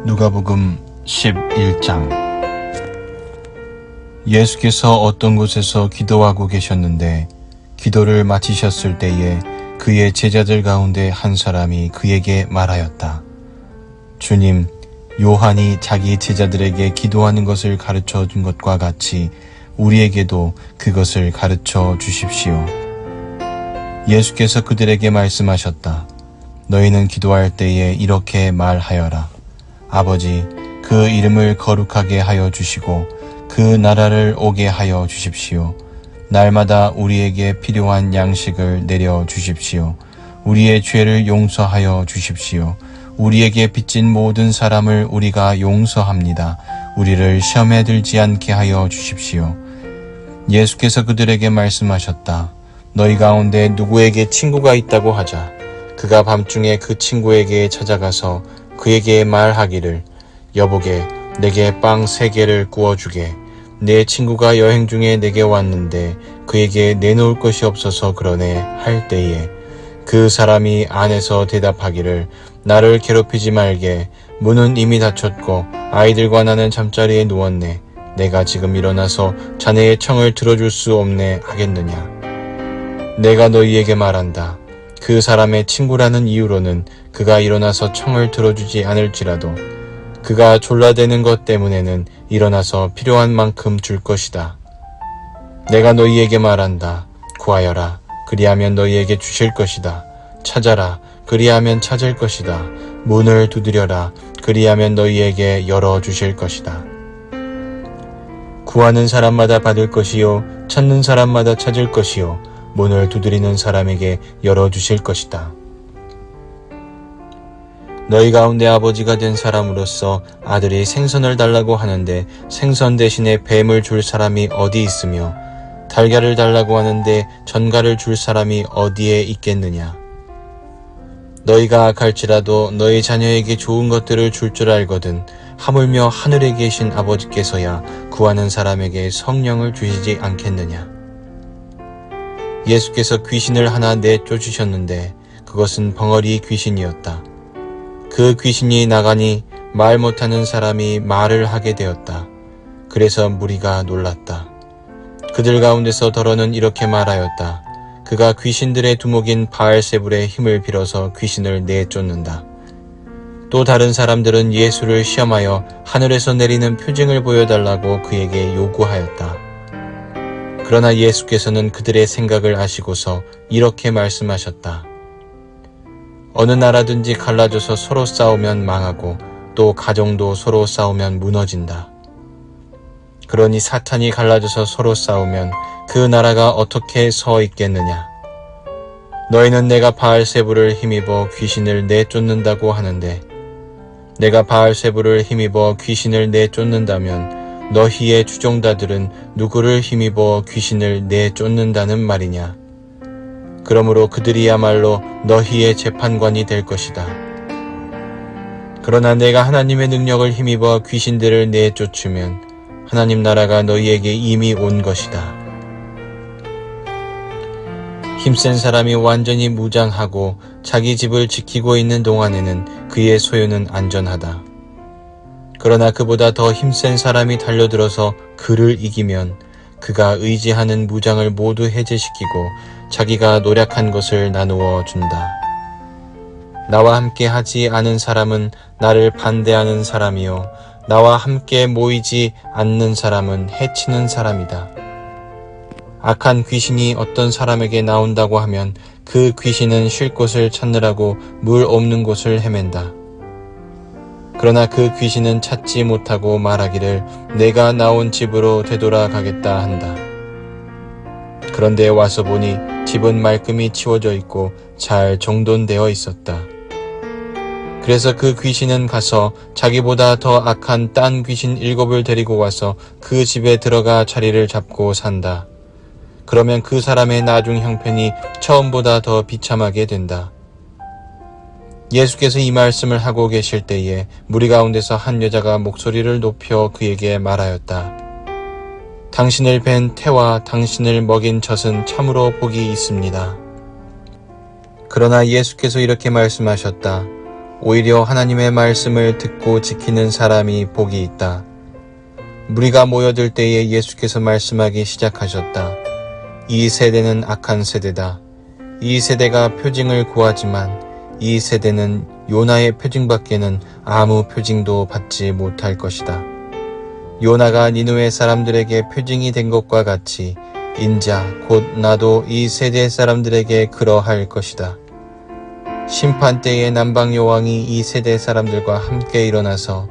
누가복음 11장. 예수께서 어떤 곳에서 기도하고 계셨는데 기도를 마치셨을 때에 그의 제자들 가운데 한 사람이 그에게 말하였다. 주님, 요한이 자기 제자들에게 기도하는 것을 가르쳐 준 것과 같이 우리에게도 그것을 가르쳐 주십시오. 예수께서 그들에게 말씀하셨다. 너희는 기도할 때에 이렇게 말하여라. 아버지, 그 이름을 거룩하게 하여 주시고 그 나라를 오게 하여 주십시오. 날마다 우리에게 필요한 양식을 내려 주십시오. 우리의 죄를 용서하여 주십시오. 우리에게 빚진 모든 사람을 우리가 용서합니다. 우리를 시험에 들지 않게 하여 주십시오. 예수께서 그들에게 말씀하셨다. 너희 가운데 누구에게 친구가 있다고 하자. 그가 밤중에 그 친구에게 찾아가서 그에게 말하기를, 여보게, 내게 빵 3개를 구워주게. 내 친구가 여행 중에 내게 왔는데 그에게 내놓을 것이 없어서 그러네 할 때에 그 사람이 안에서 대답하기를, 나를 괴롭히지 말게. 문은 이미 닫혔고 아이들과 나는 잠자리에 누웠네. 내가 지금 일어나서 자네의 청을 들어줄 수 없네 하겠느냐. 내가 너희에게 말한다. 그 사람의 친구라는 이유로는 그가 일어나서 청을 들어주지 않을지라도 그가 졸라대는 것 때문에는 일어나서 필요한 만큼 줄 것이다. 내가 너희에게 말한다. 구하여라. 그리하면 너희에게 주실 것이다. 찾아라. 그리하면 찾을 것이다. 문을 두드려라. 그리하면 너희에게 열어주실 것이다. 구하는 사람마다 받을 것이요, 찾는 사람마다 찾을 것이요, 문을 두드리는 사람에게 열어주실 것이다. 너희 가운데 아버지가 된 사람으로서 아들이 생선을 달라고 하는데 생선 대신에 뱀을 줄 사람이 어디 있으며 달걀을 달라고 하는데 전갈을 줄 사람이 어디에 있겠느냐. 너희가 악할지라도 너희 자녀에게 좋은 것들을 줄 줄 알거든 하물며 하늘에 계신 아버지께서야 구하는 사람에게 성령을 주시지 않겠느냐. 예수께서 귀신을 하나 내쫓으셨는데 그것은 벙어리 귀신이었다. 그 귀신이 나가니 말 못하는 사람이 말을 하게 되었다. 그래서 무리가 놀랐다. 그들 가운데서 더러는 이렇게 말하였다. 그가 귀신들의 두목인 바알세불의 힘을 빌어서 귀신을 내쫓는다. 또 다른 사람들은 예수를 시험하여 하늘에서 내리는 표징을 보여달라고 그에게 요구하였다. 그러나 예수께서는 그들의 생각을 아시고서 이렇게 말씀하셨다. 어느 나라든지 갈라져서 서로 싸우면 망하고 또 가정도 서로 싸우면 무너진다. 그러니 사탄이 갈라져서 서로 싸우면 그 나라가 어떻게 서 있겠느냐. 너희는 내가 바알세불을 힘입어 귀신을 내쫓는다고 하는데 내가 바알세불을 힘입어 귀신을 내쫓는다면 너희의 추종자들은 누구를 힘입어 귀신을 내쫓는다는 말이냐. 그러므로 그들이야말로 너희의 재판관이 될 것이다. 그러나 내가 하나님의 능력을 힘입어 귀신들을 내쫓으면 하나님 나라가 너희에게 이미 온 것이다. 힘센 사람이 완전히 무장하고 자기 집을 지키고 있는 동안에는 그의 소유는 안전하다. 그러나 그보다 더 힘센 사람이 달려들어서 그를 이기면 그가 의지하는 무장을 모두 해제시키고 자기가 노력한 것을 나누어 준다. 나와 함께 하지 않은 사람은 나를 반대하는 사람이요, 나와 함께 모이지 않는 사람은 해치는 사람이다. 악한 귀신이 어떤 사람에게 나온다고 하면 그 귀신은 쉴 곳을 찾느라고 물 없는 곳을 헤맨다. 그러나 그 귀신은 찾지 못하고 말하기를 내가 나온 집으로 되돌아가겠다 한다. 그런데 와서 보니 집은 말끔히 치워져 있고 잘 정돈되어 있었다. 그래서 그 귀신은 가서 자기보다 더 악한 딴 귀신 7을 데리고 와서 그 집에 들어가 자리를 잡고 산다. 그러면 그 사람의 나중 형편이 처음보다 더 비참하게 된다. 예수께서 이 말씀을 하고 계실 때에 무리 가운데서 한 여자가 목소리를 높여 그에게 말하였다. 당신을 뵌 태와 당신을 먹인 젖은 참으로 복이 있습니다. 그러나 예수께서 이렇게 말씀하셨다. 오히려 하나님의 말씀을 듣고 지키는 사람이 복이 있다. 무리가 모여들 때에 예수께서 말씀하기 시작하셨다. 이 세대는 악한 세대다. 이 세대가 표징을 구하지만 이 세대는 요나의 표징밖에는 아무 표징도 받지 못할 것이다. 요나가 니느웨 사람들에게 표징이 된 것과 같이 인자 곧 나도 이 세대 사람들에게 그러할 것이다. 심판 때에 남방 여왕이 이 세대 사람들과 함께 일어나서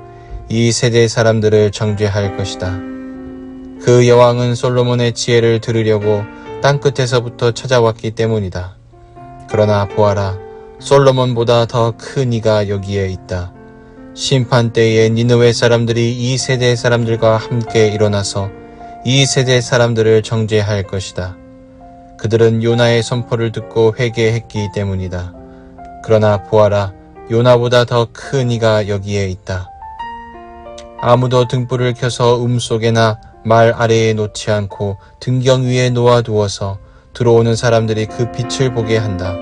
이 세대 사람들을 정죄할 것이다. 그 여왕은 솔로몬의 지혜를 들으려고 땅끝에서부터 찾아왔기 때문이다. 그러나 보아라, 솔로몬보다 더 큰 이가 여기에 있다. 심판 때에 니느웨 사람들이 이 세대 사람들과 함께 일어나서 이 세대 사람들을 정죄할 것이다. 그들은 요나의 선포를 듣고 회개했기 때문이다. 그러나 보아라, 요나보다 더 큰 이가 여기에 있다. 아무도 등불을 켜서 속에나 말 아래에 놓지 않고 등경 위에 놓아두어서 들어오는 사람들이 그 빛을 보게 한다.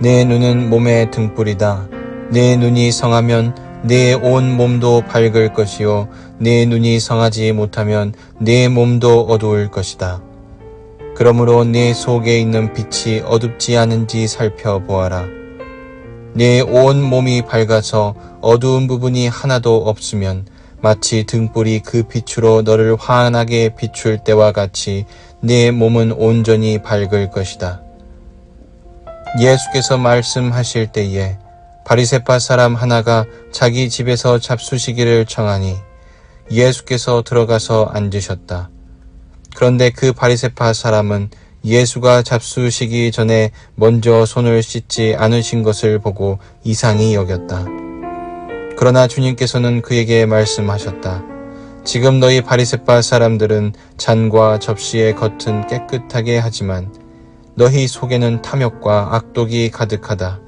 내 눈은 몸의 등불이다. 내 눈이 성하면 내 온 몸도 밝을 것이요 내 눈이 성하지 못하면 내 몸도 어두울 것이다. 그러므로 내 속에 있는 빛이 어둡지 않은지 살펴보아라. 내 온 몸이 밝아서 어두운 부분이 하나도 없으면 마치 등불이 그 빛으로 너를 환하게 비출 때와 같이 내 몸은 온전히 밝을 것이다. 예수께서 말씀하실 때에 바리새파 사람 하나가 자기 집에서 잡수시기를 청하니 예수께서 들어가서 앉으셨다. 그런데 그 바리새파 사람은 예수가 잡수시기 전에 먼저 손을 씻지 않으신 것을 보고 이상히 여겼다. 그러나 주님께서는 그에게 말씀하셨다. 지금 너희 바리새파 사람들은 잔과 접시의 겉은 깨끗하게 하지만 너희 속에는 탐욕과 악독이 가득하다.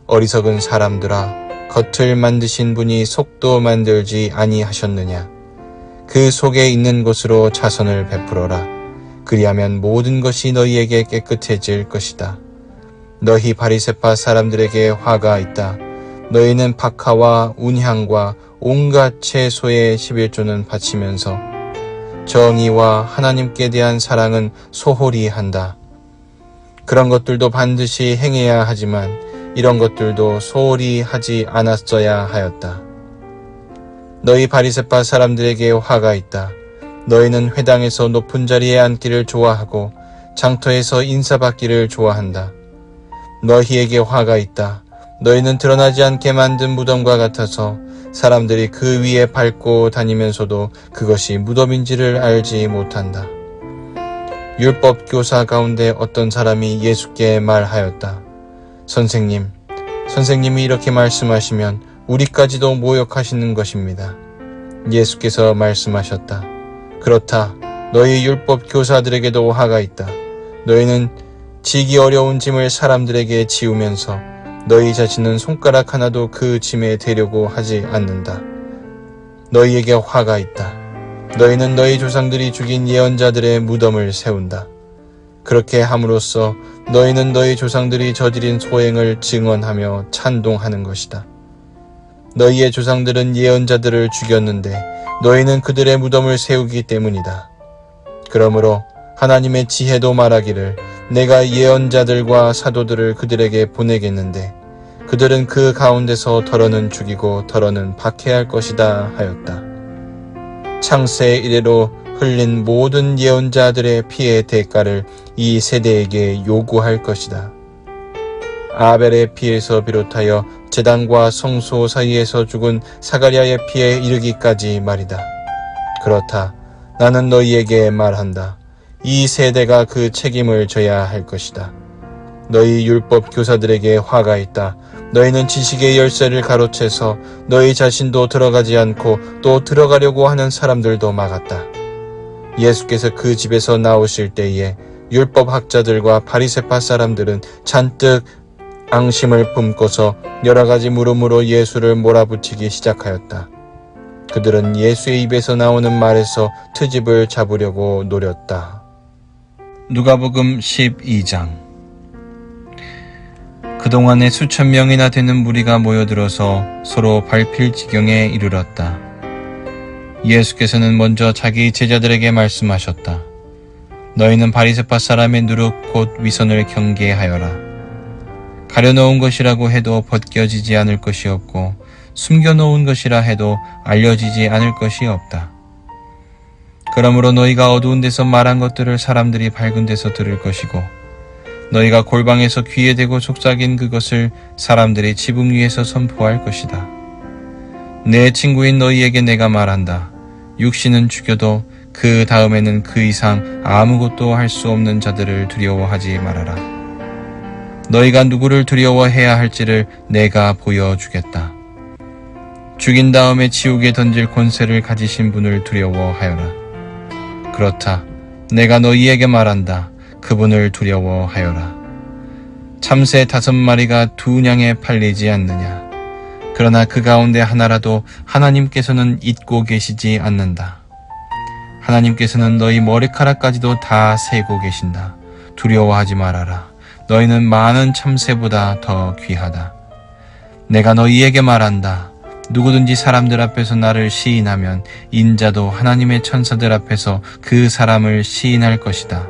어리석은 사람들아, 겉을 만드신 분이 속도 만들지 아니하셨느냐. 그 속에 있는 것으로 자선을 베풀어라. 그리하면 모든 것이 너희에게 깨끗해질 것이다. 너희 바리새파 사람들에게 화가 있다. 너희는 박하와 운향과 온갖 채소의 11조는 바치면서 정의와 하나님께 대한 사랑은 소홀히 한다. 그런 것들도 반드시 행해야 하지만 이런 것들도 소홀히 하지 않았어야 하였다. 너희 바리새파 사람들에게 화가 있다. 너희는 회당에서 높은 자리에 앉기를 좋아하고 장터에서 인사받기를 좋아한다. 너희에게 화가 있다. 너희는 드러나지 않게 만든 무덤과 같아서 사람들이 그 위에 밟고 다니면서도 그것이 무덤인지를 알지 못한다. 율법 교사 가운데 어떤 사람이 예수께 말하였다. 선생님이 이렇게 말씀하시면 우리까지도 모욕하시는 것입니다. 예수께서 말씀하셨다. 그렇다. 너희 율법 교사들에게도 화가 있다. 너희는 지기 어려운 짐을 사람들에게 지우면서 너희 자신은 손가락 하나도 그 짐에 대려고 하지 않는다. 너희에게 화가 있다. 너희는 너희 조상들이 죽인 예언자들의 무덤을 세운다. 그렇게 함으로써 너희는 너희 조상들이 저지른 소행을 증언하며 찬동하는 것이다. 너희의 조상들은 예언자들을 죽였는데 너희는 그들의 무덤을 세우기 때문이다. 그러므로 하나님의 지혜도 말하기를 내가 예언자들과 사도들을 그들에게 보내겠는데 그들은 그 가운데서 더러는 죽이고 더러는 박해할 것이다 하였다. 창세 이래로 흘린 모든 예언자들의 피의 대가를 이 세대에게 요구할 것이다. 아벨의 피에서 비롯하여 제단과 성소 사이에서 죽은 사가랴의 피에 이르기까지 말이다. 그렇다. 나는 너희에게 말한다. 이 세대가 그 책임을 져야 할 것이다. 너희 율법 교사들에게 화가 있다. 너희는 지식의 열쇠를 가로채서 너희 자신도 들어가지 않고 또 들어가려고 하는 사람들도 막았다. 예수께서 그 집에서 나오실 때에 율법학자들과 바리새파 사람들은 잔뜩 앙심을 품고서 여러 가지 물음으로 예수를 몰아붙이기 시작하였다. 그들은 예수의 입에서 나오는 말에서 트집을 잡으려고 노렸다. 누가복음 12장. 그동안에 수천 명이나 되는 무리가 모여들어서 서로 밟힐 지경에 이르렀다. 예수께서는 먼저 자기 제자들에게 말씀하셨다. 너희는 바리새파 사람의 누룩 곧 위선을 경계하여라. 가려놓은 것이라고 해도 벗겨지지 않을 것이 없고 숨겨놓은 것이라 해도 알려지지 않을 것이 없다. 그러므로 너희가 어두운 데서 말한 것들을 사람들이 밝은 데서 들을 것이고 너희가 골방에서 귀에 대고 속삭인 그것을 사람들이 지붕 위에서 선포할 것이다. 내 친구인 너희에게 내가 말한다. 육신은 죽여도 그 다음에는 그 이상 아무것도 할 수 없는 자들을 두려워하지 말아라. 너희가 누구를 두려워해야 할지를 내가 보여주겠다. 죽인 다음에 지옥에 던질 권세를 가지신 분을 두려워하여라. 그렇다. 내가 너희에게 말한다. 그분을 두려워하여라. 참새 5마리가 2냥에 팔리지 않느냐. 그러나 그 가운데 하나라도 하나님께서는 잊고 계시지 않는다. 하나님께서는 너희 머리카락까지도 다 세고 계신다. 두려워하지 말아라. 너희는 많은 참새보다 더 귀하다. 내가 너희에게 말한다. 누구든지 사람들 앞에서 나를 시인하면 인자도 하나님의 천사들 앞에서 그 사람을 시인할 것이다.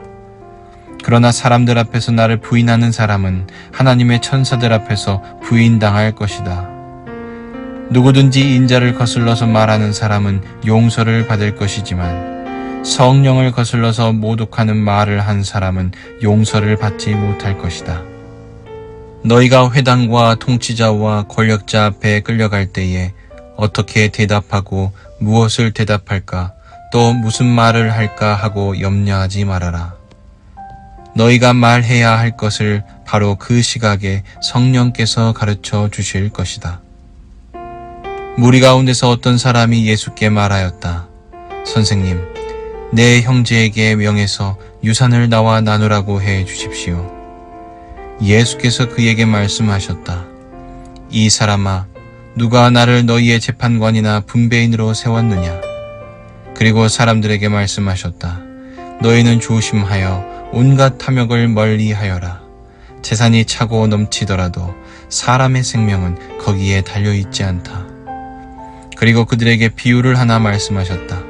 그러나 사람들 앞에서 나를 부인하는 사람은 하나님의 천사들 앞에서 부인당할 것이다. 누구든지 인자를 거슬러서 말하는 사람은 용서를 받을 것이지만 성령을 거슬러서 모독하는 말을 한 사람은 용서를 받지 못할 것이다. 너희가 회당과 통치자와 권력자 앞에 끌려갈 때에 어떻게 대답하고 무엇을 대답할까 또 무슨 말을 할까 하고 염려하지 말아라. 너희가 말해야 할 것을 바로 그 시각에 성령께서 가르쳐 주실 것이다. 무리 가운데서 어떤 사람이 예수께 말하였다. 선생님, 내 형제에게 명해서 유산을 나와 나누라고 해 주십시오. 예수께서 그에게 말씀하셨다. 이 사람아, 누가 나를 너희의 재판관이나 분배인으로 세웠느냐? 그리고 사람들에게 말씀하셨다. 너희는 조심하여 온갖 탐욕을 멀리하여라. 재산이 차고 넘치더라도 사람의 생명은 거기에 달려있지 않다. 그리고 그들에게 비유를 하나 말씀하셨다.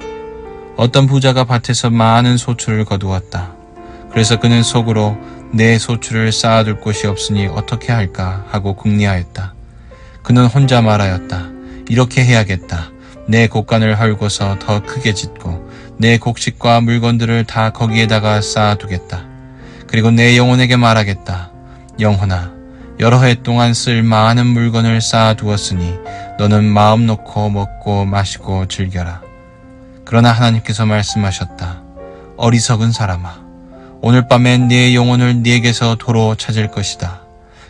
어떤 부자가 밭에서 많은 소출을 거두었다. 그래서 그는 속으로 내 소출을 쌓아둘 곳이 없으니 어떻게 할까 하고 궁리하였다. 그는 혼자 말하였다. 이렇게 해야겠다. 내 곡간을 헐고서 더 크게 짓고 내 곡식과 물건들을 다 거기에다가 쌓아두겠다. 그리고 내 영혼에게 말하겠다. 영혼아, 여러 해 동안 쓸 많은 물건을 쌓아두었으니 너는 마음 놓고 먹고 마시고 즐겨라. 그러나 하나님께서 말씀하셨다. 어리석은 사람아, 오늘 밤에 네 영혼을 네게서 도로 찾을 것이다.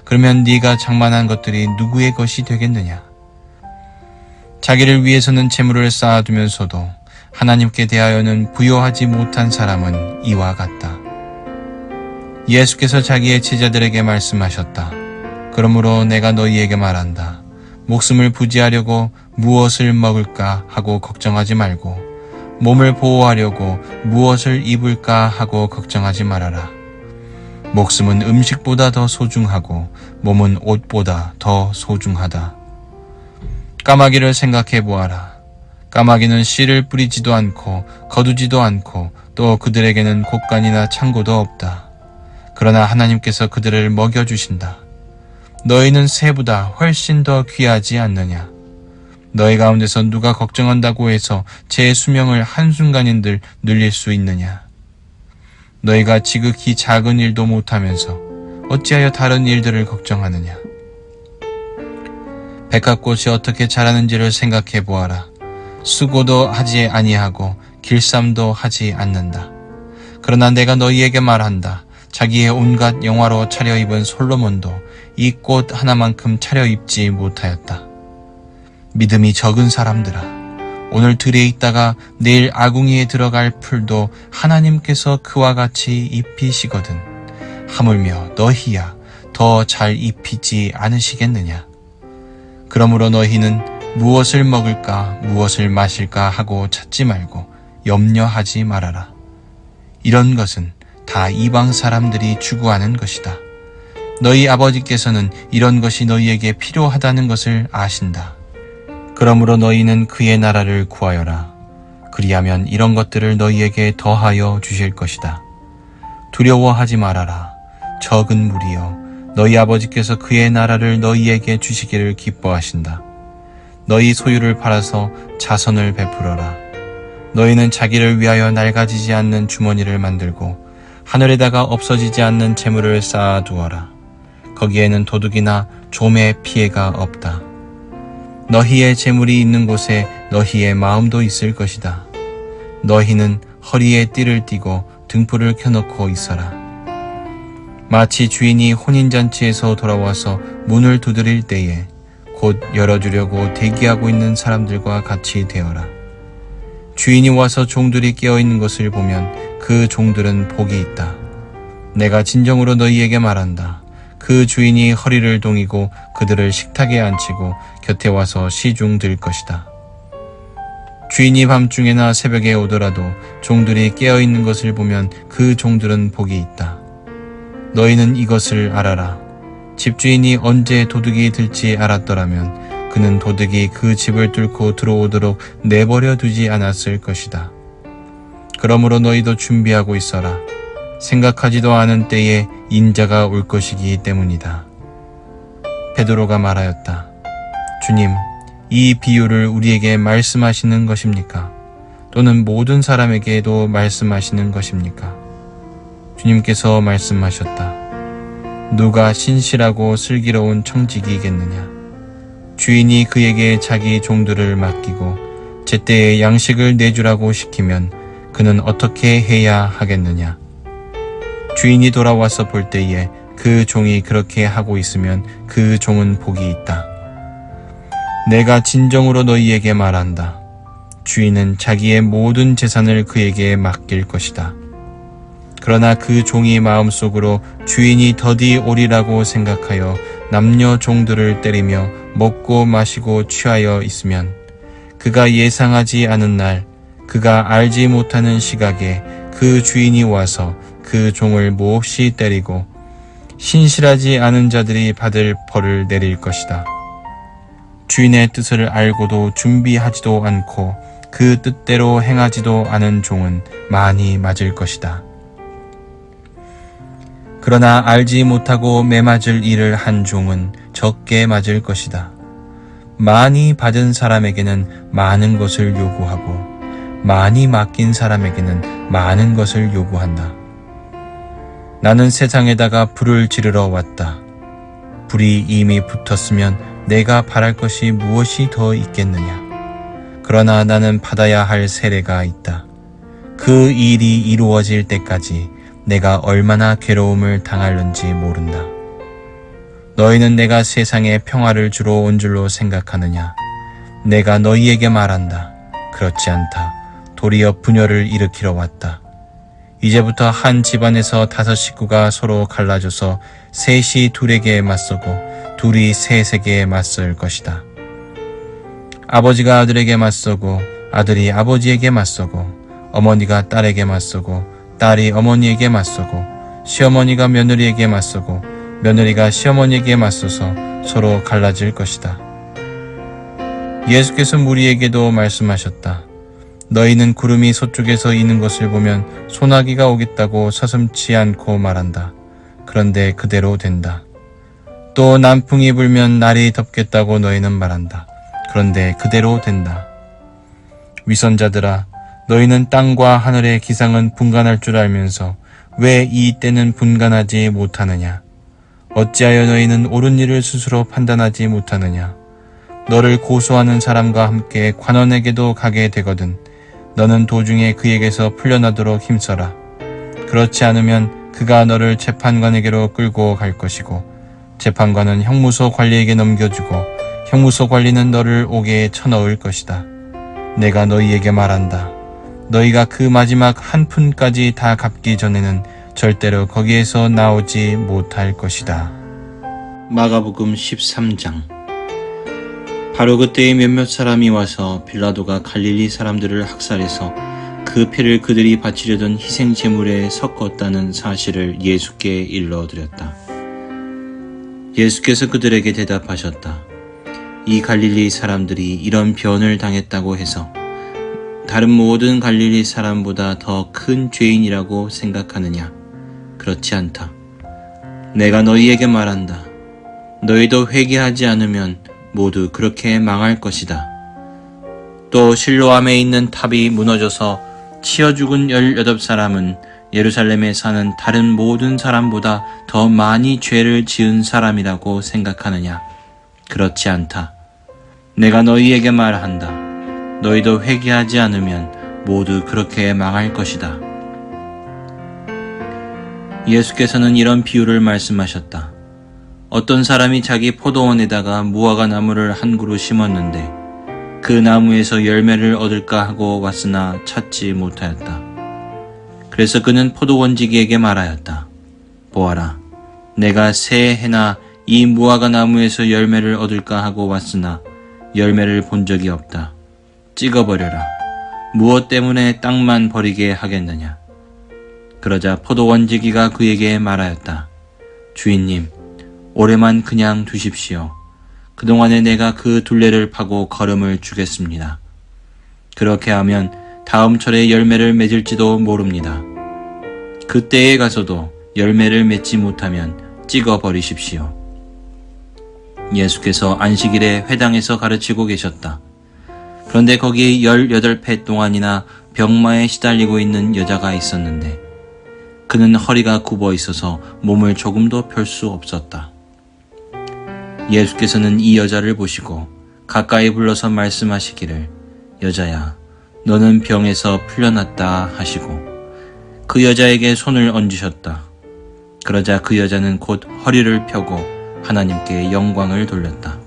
그러면 네가 장만한 것들이 누구의 것이 되겠느냐? 자기를 위해서는 재물을 쌓아두면서도 하나님께 대하여는 부여하지 못한 사람은 이와 같다. 예수께서 자기의 제자들에게 말씀하셨다. 그러므로 내가 너희에게 말한다. 목숨을 부지하려고 무엇을 먹을까 하고 걱정하지 말고 몸을 보호하려고 무엇을 입을까 하고 걱정하지 말아라. 목숨은 음식보다 더 소중하고 몸은 옷보다 더 소중하다. 까마귀를 생각해 보아라. 까마귀는 씨를 뿌리지도 않고 거두지도 않고 또 그들에게는 곡간이나 창고도 없다. 그러나 하나님께서 그들을 먹여주신다. 너희는 새보다 훨씬 더 귀하지 않느냐? 너희 가운데서 누가 걱정한다고 해서 제 수명을 한순간인들 늘릴 수 있느냐? 너희가 지극히 작은 일도 못하면서 어찌하여 다른 일들을 걱정하느냐? 백합꽃이 어떻게 자라는지를 생각해 보아라. 수고도 하지 아니하고 길쌈도 하지 않는다. 그러나 내가 너희에게 말한다. 자기의 온갖 영화로 차려입은 솔로몬도 이 꽃 하나만큼 차려입지 못하였다. 믿음이 적은 사람들아, 오늘 들에 있다가 내일 아궁이에 들어갈 풀도 하나님께서 그와 같이 입히시거든. 하물며 너희야 더 잘 입히지 않으시겠느냐? 그러므로 너희는 무엇을 먹을까 무엇을 마실까 하고 찾지 말고 염려하지 말아라. 이런 것은 다 이방 사람들이 추구하는 것이다. 너희 아버지께서는 이런 것이 너희에게 필요하다는 것을 아신다. 그러므로 너희는 그의 나라를 구하여라. 그리하면 이런 것들을 너희에게 더하여 주실 것이다. 두려워하지 말아라. 적은 무리여, 너희 아버지께서 그의 나라를 너희에게 주시기를 기뻐하신다. 너희 소유를 팔아서 자선을 베풀어라. 너희는 자기를 위하여 낡아지지 않는 주머니를 만들고 하늘에다가 없어지지 않는 재물을 쌓아두어라. 거기에는 도둑이나 좀의 피해가 없다. 너희의 재물이 있는 곳에 너희의 마음도 있을 것이다. 너희는 허리에 띠를 띠고 등불을 켜놓고 있어라. 마치 주인이 혼인잔치에서 돌아와서 문을 두드릴 때에 곧 열어주려고 대기하고 있는 사람들과 같이 되어라. 주인이 와서 종들이 깨어있는 것을 보면 그 종들은 복이 있다. 내가 진정으로 너희에게 말한다. 그 주인이 허리를 동이고 그들을 식탁에 앉히고 곁에 와서 시중 들 것이다. 주인이 밤중에나 새벽에 오더라도 종들이 깨어있는 것을 보면 그 종들은 복이 있다. 너희는 이것을 알아라. 집주인이 언제 도둑이 들지 알았더라면 그는 도둑이 그 집을 뚫고 들어오도록 내버려 두지 않았을 것이다. 그러므로 너희도 준비하고 있어라. 생각하지도 않은 때에 인자가 올 것이기 때문이다. 베드로가 말하였다. 주님, 이 비유를 우리에게 말씀하시는 것입니까? 또는 모든 사람에게도 말씀하시는 것입니까? 주님께서 말씀하셨다. 누가 신실하고 슬기로운 청지기이겠느냐? 주인이 그에게 자기 종들을 맡기고 제때에 양식을 내주라고 시키면 그는 어떻게 해야 하겠느냐? 주인이 돌아와서 볼 때에 그 종이 그렇게 하고 있으면 그 종은 복이 있다. 내가 진정으로 너희에게 말한다. 주인은 자기의 모든 재산을 그에게 맡길 것이다. 그러나 그 종이 마음속으로 주인이 더디 오리라고 생각하여 남녀 종들을 때리며 먹고 마시고 취하여 있으면 그가 예상하지 않은 날, 그가 알지 못하는 시각에 그 주인이 와서 그 종을 몹시 때리고 신실하지 않은 자들이 받을 벌을 내릴 것이다. 주인의 뜻을 알고도 준비하지도 않고 그 뜻대로 행하지도 않은 종은 많이 맞을 것이다. 그러나 알지 못하고 매맞을 일을 한 종은 적게 맞을 것이다. 많이 받은 사람에게는 많은 것을 요구하고 많이 맡긴 사람에게는 많은 것을 요구한다. 나는 세상에다가 불을 지르러 왔다. 불이 이미 붙었으면 내가 바랄 것이 무엇이 더 있겠느냐. 그러나 나는 받아야 할 세례가 있다. 그 일이 이루어질 때까지 내가 얼마나 괴로움을 당할는지 모른다. 너희는 내가 세상에 평화를 주러 온 줄로 생각하느냐? 내가 너희에게 말한다. 그렇지 않다. 도리어 분열을 일으키러 왔다. 이제부터 한 집안에서 5 식구가 서로 갈라져서 셋이 둘에게 맞서고 둘이 셋에게 맞설 것이다. 아버지가 아들에게 맞서고 아들이 아버지에게 맞서고 어머니가 딸에게 맞서고 딸이 어머니에게 맞서고 시어머니가 며느리에게 맞서고 며느리가 시어머니에게 맞서서 서로 갈라질 것이다. 예수께서 무리에게도 말씀하셨다. 너희는 구름이 서쪽에서 이는 것을 보면 소나기가 오겠다고 서슴지 않고 말한다. 그런데 그대로 된다. 또 남풍이 불면 날이 덥겠다고 너희는 말한다. 그런데 그대로 된다. 위선자들아, 너희는 땅과 하늘의 기상은 분간할 줄 알면서 왜 이 때는 분간하지 못하느냐? 어찌하여 너희는 옳은 일을 스스로 판단하지 못하느냐? 너를 고소하는 사람과 함께 관원에게도 가게 되거든 너는 도중에 그에게서 풀려나도록 힘써라. 그렇지 않으면 그가 너를 재판관에게로 끌고 갈 것이고 재판관은 형무소 관리에게 넘겨주고 형무소 관리는 너를 옥에 쳐넣을 것이다. 내가 너희에게 말한다. 너희가 그 마지막 한 푼까지 다 갚기 전에는 절대로 거기에서 나오지 못할 것이다. 마가복음 13장. 바로 그때에 몇몇 사람이 와서 빌라도가 갈릴리 사람들을 학살해서 그 피를 그들이 바치려던 희생 제물에 섞었다는 사실을 예수께 일러드렸다. 예수께서 그들에게 대답하셨다. 이 갈릴리 사람들이 이런 변을 당했다고 해서 다른 모든 갈릴리 사람보다 더 큰 죄인이라고 생각하느냐? 그렇지 않다. 내가 너희에게 말한다. 너희도 회개하지 않으면 모두 그렇게 망할 것이다. 또 실로암에 있는 탑이 무너져서 치여 죽은 18사람은 예루살렘에 사는 다른 모든 사람보다 더 많이 죄를 지은 사람이라고 생각하느냐? 그렇지 않다. 내가 너희에게 말한다. 너희도 회개하지 않으면 모두 그렇게 망할 것이다. 예수께서는 이런 비유를 말씀하셨다. 어떤 사람이 자기 포도원에다가 무화과 나무를 한 그루 심었는데 그 나무에서 열매를 얻을까 하고 왔으나 찾지 못하였다. 그래서 그는 포도원지기에게 말하였다. 보아라, 내가 새 해나 이 무화과 나무에서 열매를 얻을까 하고 왔으나 열매를 본 적이 없다. 찍어버려라. 무엇 때문에 땅만 버리게 하겠느냐? 그러자 포도원지기가 그에게 말하였다. 주인님, 올해만 그냥 두십시오. 그동안에 내가 그 둘레를 파고 거름을 주겠습니다. 그렇게 하면 다음 철에 열매를 맺을지도 모릅니다. 그때에 가서도 열매를 맺지 못하면 찍어버리십시오. 예수께서 안식일에 회당에서 가르치고 계셨다. 그런데 거기에 18해 동안이나 병마에 시달리고 있는 여자가 있었는데 그는 허리가 굽어 있어서 몸을 조금도 펼 수 없었다. 예수께서는 이 여자를 보시고 가까이 불러서 말씀하시기를 여자야, 너는 병에서 풀려났다 하시고 그 여자에게 손을 얹으셨다. 그러자 그 여자는 곧 허리를 펴고 하나님께 영광을 돌렸다.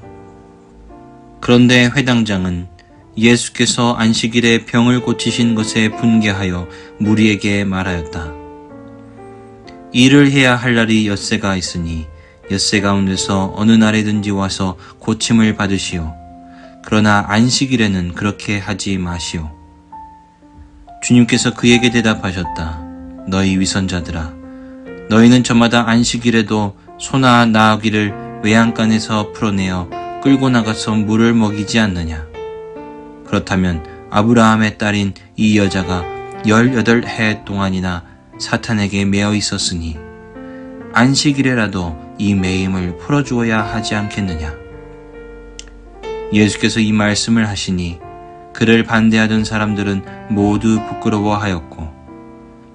그런데 회당장은 예수께서 안식일에 병을 고치신 것에 분개하여 무리에게 말하였다. 일을 해야 할 날이 엿새가 있으니 엿새 가운데서 어느 날에든지 와서 고침을 받으시오. 그러나 안식일에는 그렇게 하지 마시오. 주님께서 그에게 대답하셨다. 너희 위선자들아, 너희는 저마다 안식일에도 소나 나귀를 외양간에서 풀어내어 끌고 나가서 물을 먹이지 않느냐? 그렇다면 아브라함의 딸인 이 여자가 18해 동안이나 사탄에게 매어 있었으니 안식일에라도 이 매임을 풀어주어야 하지 않겠느냐? 예수께서 이 말씀을 하시니 그를 반대하던 사람들은 모두 부끄러워하였고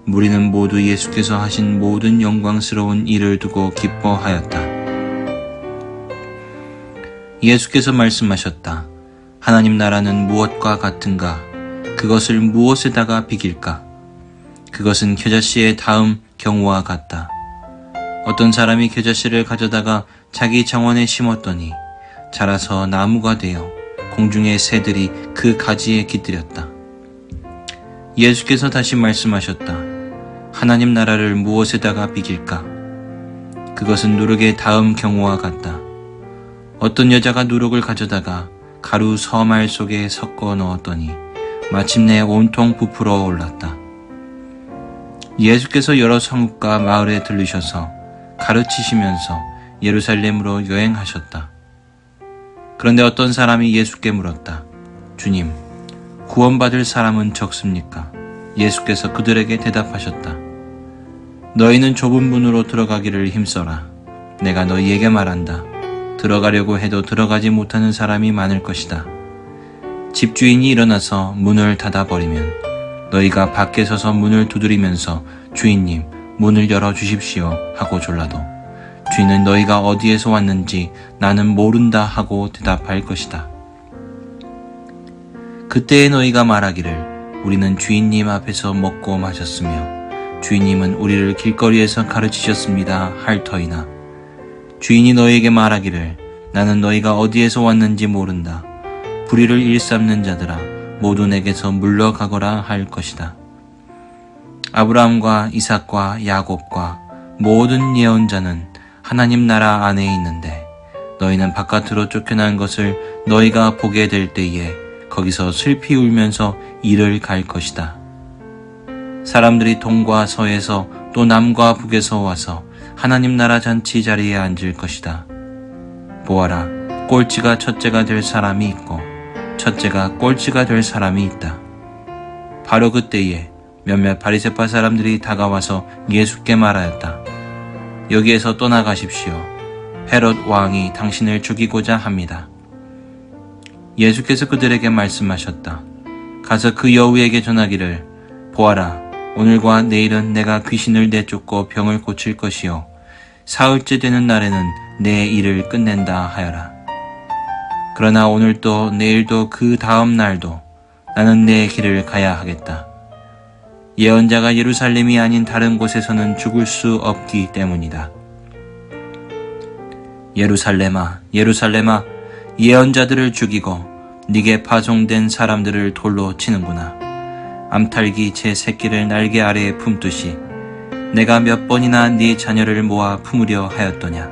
무리는 모두 예수께서 하신 모든 영광스러운 일을 두고 기뻐하였다. 예수께서 말씀하셨다. 하나님 나라는 무엇과 같은가? 그것을 무엇에다가 비길까? 그것은 겨자씨의 다음 경우와 같다. 어떤 사람이 겨자씨를 가져다가 자기 정원에 심었더니 자라서 나무가 되어 공중의 새들이 그 가지에 깃들였다. 예수께서 다시 말씀하셨다. 하나님 나라를 무엇에다가 비길까? 그것은 누룩의 다음 경우와 같다. 어떤 여자가 누룩을 가져다가 가루 서말 속에 섞어 넣었더니 마침내 온통 부풀어 올랐다. 예수께서 여러 성읍과 마을에 들르셔서 가르치시면서 예루살렘으로 여행하셨다. 그런데 어떤 사람이 예수께 물었다. 주님, 구원받을 사람은 적습니까? 예수께서 그들에게 대답하셨다. 너희는 좁은 문으로 들어가기를 힘써라. 내가 너희에게 말한다. 들어가려고 해도 들어가지 못하는 사람이 많을 것이다. 집주인이 일어나서 문을 닫아버리면 너희가 밖에 서서 문을 두드리면서 주인님, 문을 열어주십시오 하고 졸라도 주인은 너희가 어디에서 왔는지 나는 모른다 하고 대답할 것이다. 그때에 너희가 말하기를 우리는 주인님 앞에서 먹고 마셨으며 주인님은 우리를 길거리에서 가르치셨습니다 할 터이나 주인이 너희에게 말하기를 나는 너희가 어디에서 왔는지 모른다. 불의를 일삼는 자들아 모두 내게서 물러가거라 할 것이다. 아브라함과 이삭과 야곱과 모든 예언자는 하나님 나라 안에 있는데 너희는 바깥으로 쫓겨난 것을 너희가 보게 될 때에 거기서 슬피 울면서 이를 갈 것이다. 사람들이 동과 서에서 또 남과 북에서 와서 하나님 나라 잔치 자리에 앉을 것이다. 보아라, 꼴찌가 첫째가 될 사람이 있고 첫째가 꼴찌가 될 사람이 있다. 바로 그때에 몇몇 바리새파 사람들이 다가와서 예수께 말하였다. 여기에서 떠나가십시오. 헤롯 왕이 당신을 죽이고자 합니다. 예수께서 그들에게 말씀하셨다. 가서 그 여우에게 전하기를, 보아라, 오늘과 내일은 내가 귀신을 내쫓고 병을 고칠 것이요 사흘째 되는 날에는 내 일을 끝낸다 하여라. 그러나 오늘도 내일도 그 다음 날도 나는 내 길을 가야 하겠다. 예언자가 예루살렘이 아닌 다른 곳에서는 죽을 수 없기 때문이다. 예루살렘아, 예루살렘아, 예언자들을 죽이고 네게 파송된 사람들을 돌로 치는구나. 암탉이 제 새끼를 날개 아래에 품듯이 내가 몇 번이나 네 자녀를 모아 품으려 하였더냐.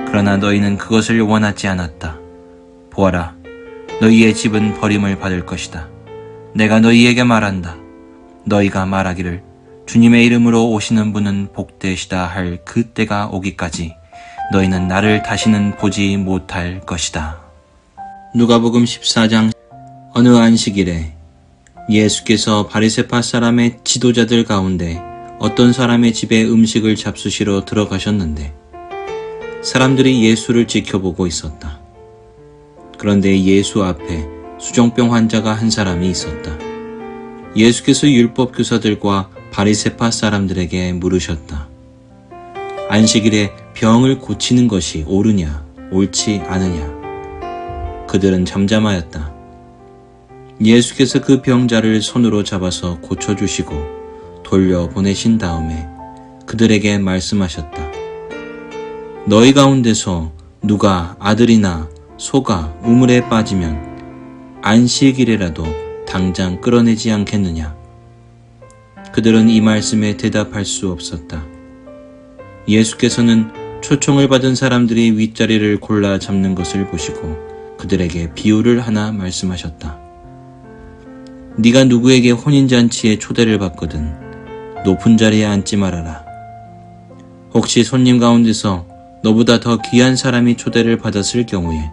그러나 너희는 그것을 원하지 않았다. 보아라, 너희의 집은 버림을 받을 것이다. 내가 너희에게 말한다. 너희가 말하기를 주님의 이름으로 오시는 분은 복되시다 할 그 때가 오기까지 너희는 나를 다시는 보지 못할 것이다. 누가복음 14장. 어느 안식일에 예수께서 바리새파 사람의 지도자들 가운데 어떤 사람의 집에 음식을 잡수시러 들어가셨는데 사람들이 예수를 지켜보고 있었다. 그런데 예수 앞에 수종병 환자가 한 사람이 있었다. 예수께서 율법 교사들과 바리새파 사람들에게 물으셨다. 안식일에 병을 고치는 것이 옳으냐, 옳지 않으냐? 그들은 잠잠하였다. 예수께서 그 병자를 손으로 잡아서 고쳐주시고 돌려보내신 다음에 그들에게 말씀하셨다. 너희 가운데서 누가 아들이나 소가 우물에 빠지면 안식일에라도 당장 끌어내지 않겠느냐? 그들은 이 말씀에 대답할 수 없었다. 예수께서는 초청을 받은 사람들이 윗자리를 골라 잡는 것을 보시고 그들에게 비유를 하나 말씀하셨다. 네가 누구에게 혼인잔치에 초대를 받거든 높은 자리에 앉지 말아라. 혹시 손님 가운데서 너보다 더 귀한 사람이 초대를 받았을 경우에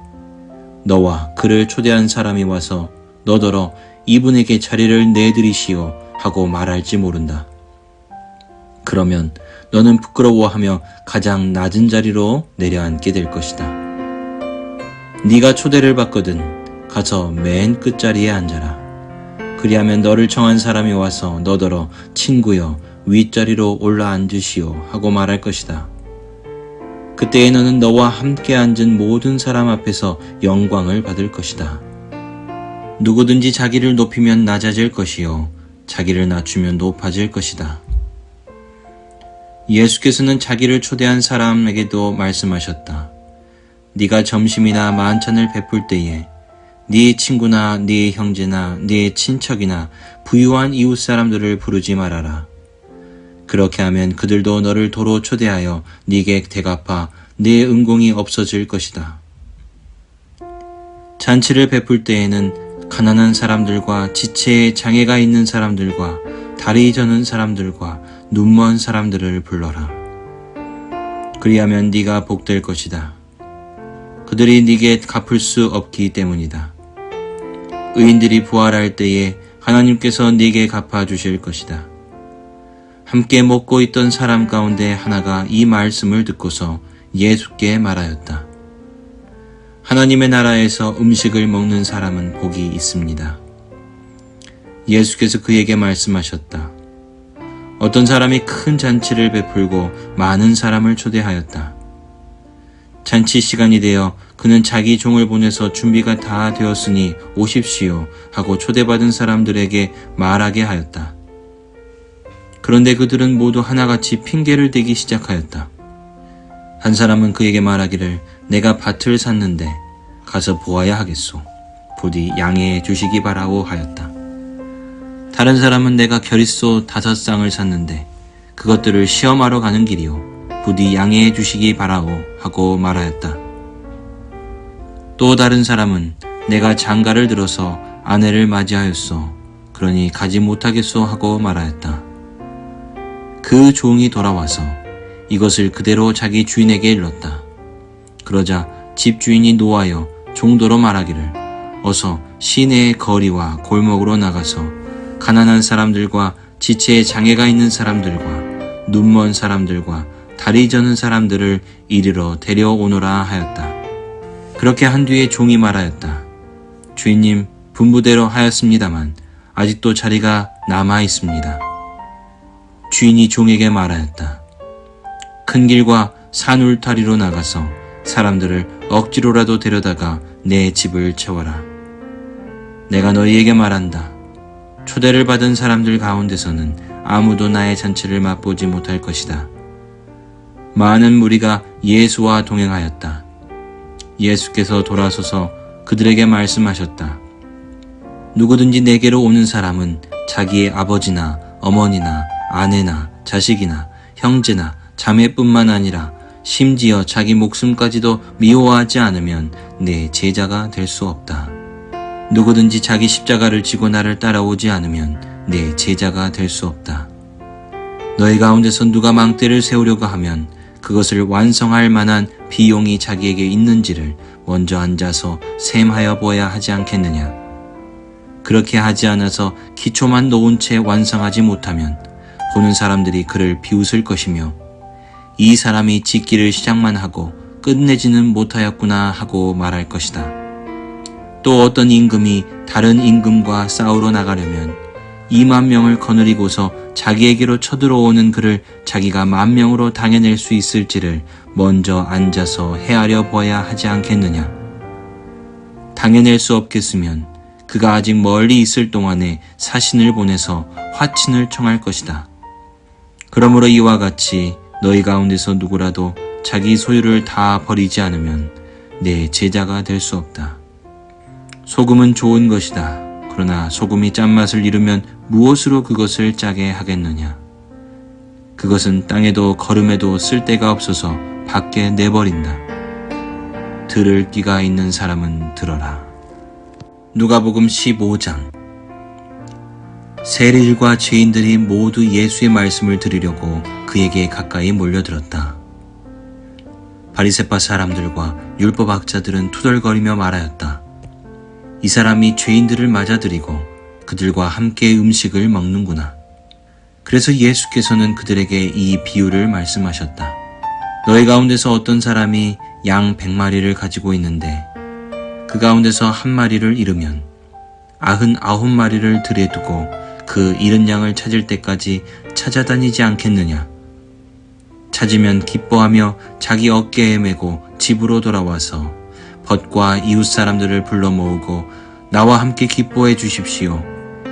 너와 그를 초대한 사람이 와서 너더러 이분에게 자리를 내드리시오 하고 말할지 모른다. 그러면 너는 부끄러워하며 가장 낮은 자리로 내려앉게 될 것이다. 네가 초대를 받거든 가서 맨 끝자리에 앉아라. 그리하면 너를 청한 사람이 와서 너더러 친구여 윗자리로 올라앉으시오 하고 말할 것이다. 그때에 너는 너와 함께 앉은 모든 사람 앞에서 영광을 받을 것이다. 누구든지 자기를 높이면 낮아질 것이요 자기를 낮추면 높아질 것이다. 예수께서는 자기를 초대한 사람에게도 말씀하셨다. 네가 점심이나 만찬을 베풀 때에 네 친구나 네 형제나 네 친척이나 부유한 이웃 사람들을 부르지 말아라. 그렇게 하면 그들도 너를 도로 초대하여 네게 대갚아 네 은공이 없어질 것이다. 잔치를 베풀 때에는 가난한 사람들과 지체에 장애가 있는 사람들과 다리 저는 사람들과 눈먼 사람들을 불러라. 그리하면 네가 복될 것이다. 그들이 네게 갚을 수 없기 때문이다. 의인들이 부활할 때에 하나님께서 네게 갚아주실 것이다. 함께 먹고 있던 사람 가운데 하나가 이 말씀을 듣고서 예수께 말하였다. 하나님의 나라에서 음식을 먹는 사람은 복이 있습니다. 예수께서 그에게 말씀하셨다. 어떤 사람이 큰 잔치를 베풀고 많은 사람을 초대하였다. 잔치 시간이 되어 그는 자기 종을 보내서 준비가 다 되었으니 오십시오 하고 초대받은 사람들에게 말하게 하였다. 그런데 그들은 모두 하나같이 핑계를 대기 시작하였다. 한 사람은 그에게 말하기를 내가 밭을 샀는데 가서 보아야 하겠소. 부디 양해해 주시기 바라오 하였다. 다른 사람은 내가 결의소 5쌍을 샀는데 그것들을 시험하러 가는 길이요. 부디 양해해 주시기 바라오 하고 말하였다. 또 다른 사람은 내가 장가를 들어서 아내를 맞이하였소. 그러니 가지 못하겠소 하고 말하였다. 그 종이 돌아와서 이것을 그대로 자기 주인에게 일렀다. 그러자 집주인이 노하여 종도로 말하기를 어서 시내의 거리와 골목으로 나가서 가난한 사람들과 지체에 장애가 있는 사람들과 눈먼 사람들과 다리 저는 사람들을 이리로 데려오너라 하였다. 그렇게 한 뒤에 종이 말하였다. 주인님, 분부대로 하였습니다만 아직도 자리가 남아 있습니다. 주인이 종에게 말하였다. 큰 길과 산 울타리로 나가서 사람들을 억지로라도 데려다가 내 집을 채워라. 내가 너희에게 말한다. 초대를 받은 사람들 가운데서는 아무도 나의 잔치를 맛보지 못할 것이다. 많은 무리가 예수와 동행하였다. 예수께서 돌아서서 그들에게 말씀하셨다. 누구든지 내게로 오는 사람은 자기의 아버지나 어머니나 아내나 자식이나 형제나 자매뿐만 아니라 심지어 자기 목숨까지도 미워하지 않으면 내 제자가 될 수 없다. 누구든지 자기 십자가를 지고 나를 따라오지 않으면 내 제자가 될 수 없다. 너희 가운데서 누가 망대를 세우려고 하면 그것을 완성할 만한 비용이 자기에게 있는지를 먼저 앉아서 셈하여 보아야 하지 않겠느냐. 그렇게 하지 않아서 기초만 놓은 채 완성하지 못하면 보는 사람들이 그를 비웃을 것이며 이 사람이 짓기를 시작만 하고 끝내지는 못하였구나 하고 말할 것이다. 또 어떤 임금이 다른 임금과 싸우러 나가려면 2만 명을 거느리고서 자기에게로 쳐들어오는 그를 자기가 10,000명으로 당해낼 수 있을지를 먼저 앉아서 헤아려 보아야 하지 않겠느냐. 당해낼 수 없겠으면 그가 아직 멀리 있을 동안에 사신을 보내서 화친을 청할 것이다. 그러므로 이와 같이 너희 가운데서 누구라도 자기 소유를 다 버리지 않으면 내 제자가 될 수 없다. 소금은 좋은 것이다. 그러나 소금이 짠맛을 잃으면 무엇으로 그것을 짜게 하겠느냐. 그것은 땅에도 거름에도 쓸데가 없어서 밖에 내버린다. 들을 끼가 있는 사람은 들어라. 누가복음 15장. 세리들과 죄인들이 모두 예수의 말씀을 들으려고 그에게 가까이 몰려들었다. 바리새파 사람들과 율법학자들은 투덜거리며 말하였다. 이 사람이 죄인들을 맞아들이고 그들과 함께 음식을 먹는구나. 그래서 예수께서는 그들에게 이 비유를 말씀하셨다. 너희 가운데서 어떤 사람이 양 100마리를 가지고 있는데 그 가운데서 한 마리를 잃으면 99마리를 들에 두고 그 잃은 양을 찾을 때까지 찾아다니지 않겠느냐. 찾으면 기뻐하며 자기 어깨에 메고 집으로 돌아와서 벗과 이웃 사람들을 불러 모으고 나와 함께 기뻐해 주십시오.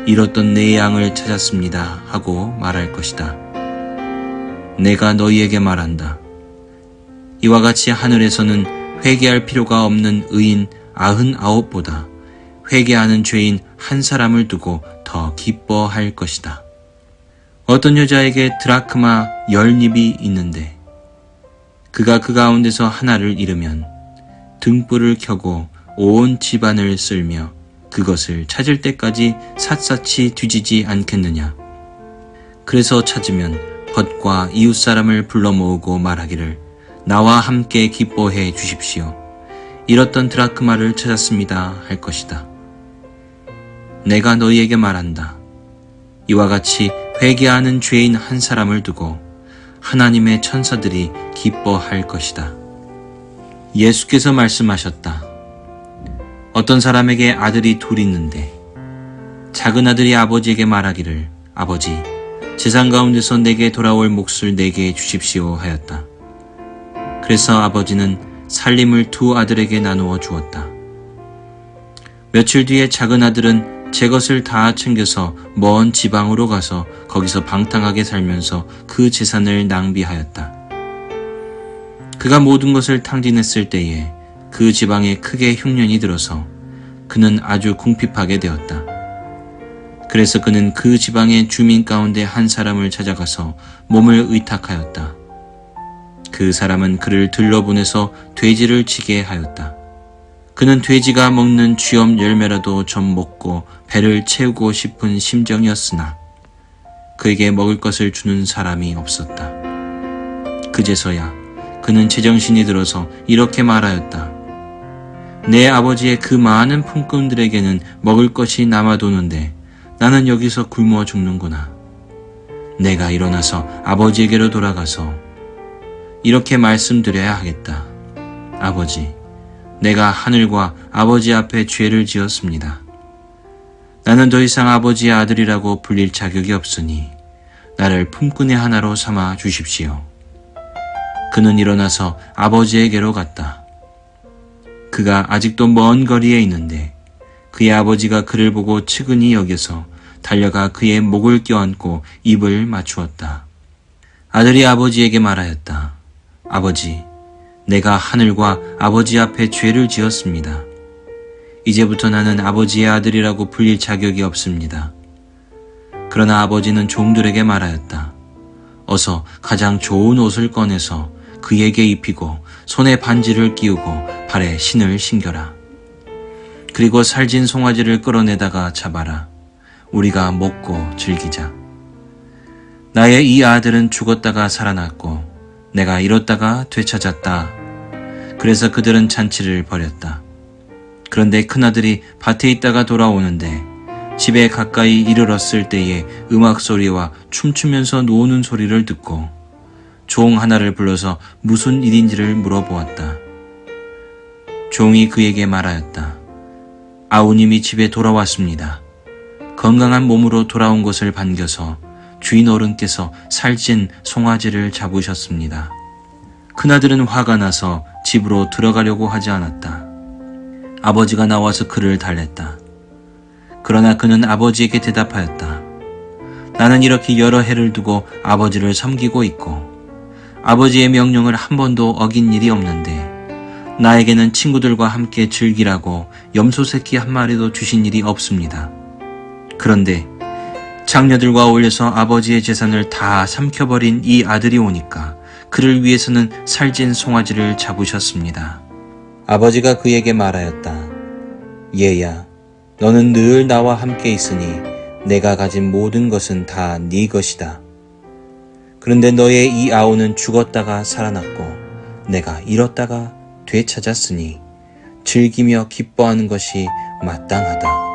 잃었던 내 양을 찾았습니다 하고 말할 것이다. 내가 너희에게 말한다. 이와 같이 하늘에서는 회개할 필요가 없는 의인 99보다 회개하는 죄인 한 사람을 두고 더 기뻐할 것이다. 어떤 여자에게 드라크마 10립이 있는데 그가 그 가운데서 하나를 잃으면 등불을 켜고 온 집안을 쓸며 그것을 찾을 때까지 샅샅이 뒤지지 않겠느냐. 그래서 찾으면 벗과 이웃 사람을 불러 모으고 말하기를 나와 함께 기뻐해 주십시오. 잃었던 드라크마를 찾았습니다 할 것이다. 내가 너희에게 말한다. 이와 같이 회개하는 죄인 한 사람을 두고 하나님의 천사들이 기뻐할 것이다. 예수께서 말씀하셨다. 어떤 사람에게 아들이 둘 있는데 작은 아들이 아버지에게 말하기를 아버지, 재산 가운데서 내게 돌아올 몫을 내게 주십시오 하였다. 그래서 아버지는 살림을 두 아들에게 나누어 주었다. 며칠 뒤에 작은 아들은 제 것을 다 챙겨서 먼 지방으로 가서 거기서 방탕하게 살면서 그 재산을 낭비하였다. 그가 모든 것을 탕진했을 때에 그 지방에 크게 흉년이 들어서 그는 아주 궁핍하게 되었다. 그래서 그는 그 지방의 주민 가운데 한 사람을 찾아가서 몸을 의탁하였다. 그 사람은 그를 들러보내서 돼지를 치게 하였다. 그는 돼지가 먹는 쥐엄 열매라도 좀 먹고 배를 채우고 싶은 심정이었으나 그에게 먹을 것을 주는 사람이 없었다. 그제서야 그는 제정신이 들어서 이렇게 말하였다. 내 아버지의 그 많은 품꾼들에게는 먹을 것이 남아도는데 나는 여기서 굶어 죽는구나. 내가 일어나서 아버지에게로 돌아가서 이렇게 말씀드려야 하겠다. 아버지, 내가 하늘과 아버지 앞에 죄를 지었습니다. 나는 더 이상 아버지의 아들이라고 불릴 자격이 없으니 나를 품꾼의 하나로 삼아 주십시오. 그는 일어나서 아버지에게로 갔다. 그가 아직도 먼 거리에 있는데 그의 아버지가 그를 보고 측은히 여겨서 달려가 그의 목을 껴안고 입을 맞추었다. 아들이 아버지에게 말하였다. 아버지, 내가 하늘과 아버지 앞에 죄를 지었습니다. 이제부터 나는 아버지의 아들이라고 불릴 자격이 없습니다. 그러나 아버지는 종들에게 말하였다. 어서 가장 좋은 옷을 꺼내서 그에게 입히고 손에 반지를 끼우고 발에 신을 신겨라. 그리고 살진 송아지를 끌어내다가 잡아라. 우리가 먹고 즐기자. 나의 이 아들은 죽었다가 살아났고 내가 잃었다가 되찾았다. 그래서 그들은 잔치를 벌였다. 그런데 큰아들이 밭에 있다가 돌아오는데 집에 가까이 이르렀을 때에 음악 소리와 춤추면서 노는 소리를 듣고 종 하나를 불러서 무슨 일인지를 물어보았다. 종이 그에게 말하였다. 아우님이 집에 돌아왔습니다. 건강한 몸으로 돌아온 것을 반겨서 주인 어른께서 살찐 송아지를 잡으셨습니다. 큰아들은 화가 나서 집으로 들어가려고 하지 않았다. 아버지가 나와서 그를 달랬다. 그러나 그는 아버지에게 대답하였다. 나는 이렇게 여러 해를 두고 아버지를 섬기고 있고 아버지의 명령을 한 번도 어긴 일이 없는데 나에게는 친구들과 함께 즐기라고 염소 새끼 한 마리도 주신 일이 없습니다. 그런데 장녀들과 어울려서 아버지의 재산을 다 삼켜버린 이 아들이 오니까 그를 위해서는 살찐 송아지를 잡으셨습니다. 아버지가 그에게 말하였다. 얘야, 너는 늘 나와 함께 있으니 내가 가진 모든 것은 다 네 것이다. 그런데 너의 이 아우는 죽었다가 살아났고 내가 잃었다가 되찾았으니 즐기며 기뻐하는 것이 마땅하다.